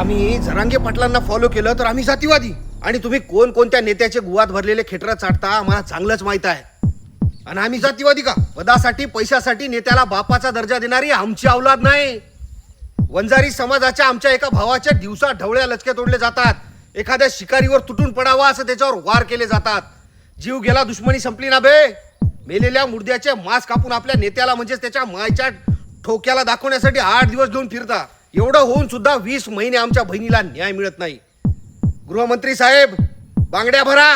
आम्ही जरांगे पाटलांना फॉलो केलं तर आम्ही जातीवादी, आणि तुम्ही कोणत्या नेत्याचे गुवात भरलेले खेटर चाटता आम्हाला चांगलंच माहित आहे. आणि आम्ही जातीवादी का? पदासाठी पैशासाठी नेत्याला बापाचा दर्जा देणारी आमची औलाद नाही. वंजारी समाजाच्या आमच्या एका भावाच्या दिवसा ढवळ्या लचके तोडले जातात. एखाद्या शिकारीवर तुटून पडावा असं त्याच्यावर वार केले जातात. जीव गेला, दुश्मनी संपली ना बे. मेलेल्या मुर्द्याचे मांस कापून आपल्या नेत्याला म्हणजेच त्याच्या मायच्या ठोक्याला दाखवण्यासाठी 8 दिवस घेऊन फिरता. एवढं होऊन सुद्धा 20 महिने आमच्या बहिणीला न्याय मिळत नाही. गृहमंत्री साहेब, बांगड्या भरा.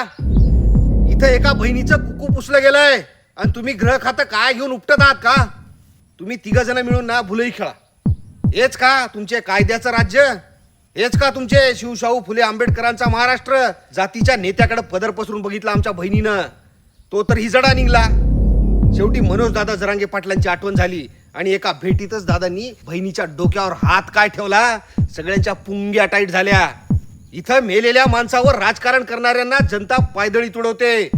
इथं एका बहिणीचं कुकू पुसलं गेलंय आणि तुम्ही ग्रह खातं काय घेऊन उपटत आहात का? तुम्ही 3 जण मिळून ना भुलई खेळा. हेच का तुमचे कायद्याचं राज्य? हेच का तुमचे शिवशाहू फुले आंबेडकरांचा महाराष्ट्र? जातीच्या नेत्याकडे पदर पसरून बघितला आमच्या बहिणीनं, तो तर हिजडा निघला. शेवटी मनोज दादा जरांगे पाटलांची आठवण झाली आणि एका भेटीतच दादांनी बहिणीच्या डोक्यावर हात काय ठेवला, सगळ्यांच्या पुंग्या टाईट झाल्या. इथं मेलेल्या माणसावर राजकारण करणाऱ्यांना जनता पायदळी तुडवते.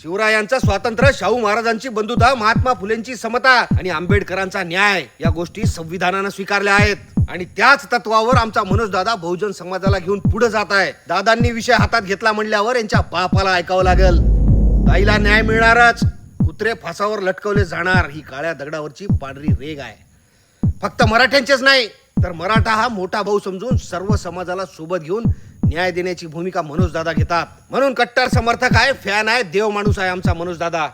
शिवरायांचं स्वातंत्र्य, शाहू महाराजांची बंधुता, महात्मा फुलेंची समता आणि आंबेडकरांचा न्याय या गोष्टी संविधानानं स्वीकारल्या आहेत. आणि त्याच तत्वावर आमचा मनोज दादा बहुजन समाजाला घेऊन पुढे जात आहे. दादांनी विषय हातात घेतला म्हणल्यावर यांच्या बापाला ऐकावं लागल. ताईला न्याय मिळणारच. कुत्रे फासावर लटकवले जाणार ही काळ्या दगडावरची पांढरी रेग आहे. फक्त मराठ्यांचेच नाही तर मराठा हा मोठा भाऊ समजून सर्व समाजाला सोबत घेऊन न्याय देण्याची भूमिका मनोज दादा घेतात. म्हणून कट्टर समर्थक आहे, फॅन आहे, देव माणूस आहे आमचा मनोज दादा.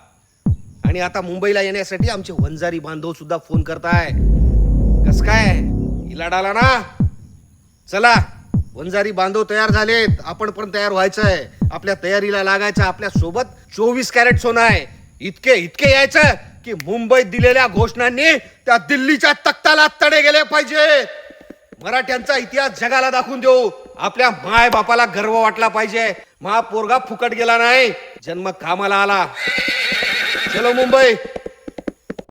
आणि आता मुंबईला येण्यासाठी आमचे वंजारी बांधव सुद्धा फोन करताय. कस काय इलाडाला ना? चला, वंजारी बांधव तयार झालेत, आपण पण तयार व्हायचंय. आपल्या तयारीला लागायचं. आपल्या सोबत 24 कॅरेट सोनं आहे. इतके यायचं की मुंबईत दिलेल्या घोषणांनी त्या दिल्लीच्या तख्ताला तडे गेले पाहिजे. मराठ्यांचा इतिहास जगाला दाखवून देऊ. आपल्या माय बापाला गर्व वाटला पाहिजे. महापोरगा फुकट गेला नाही, जन्म कामाला आला. चलो मुंबई.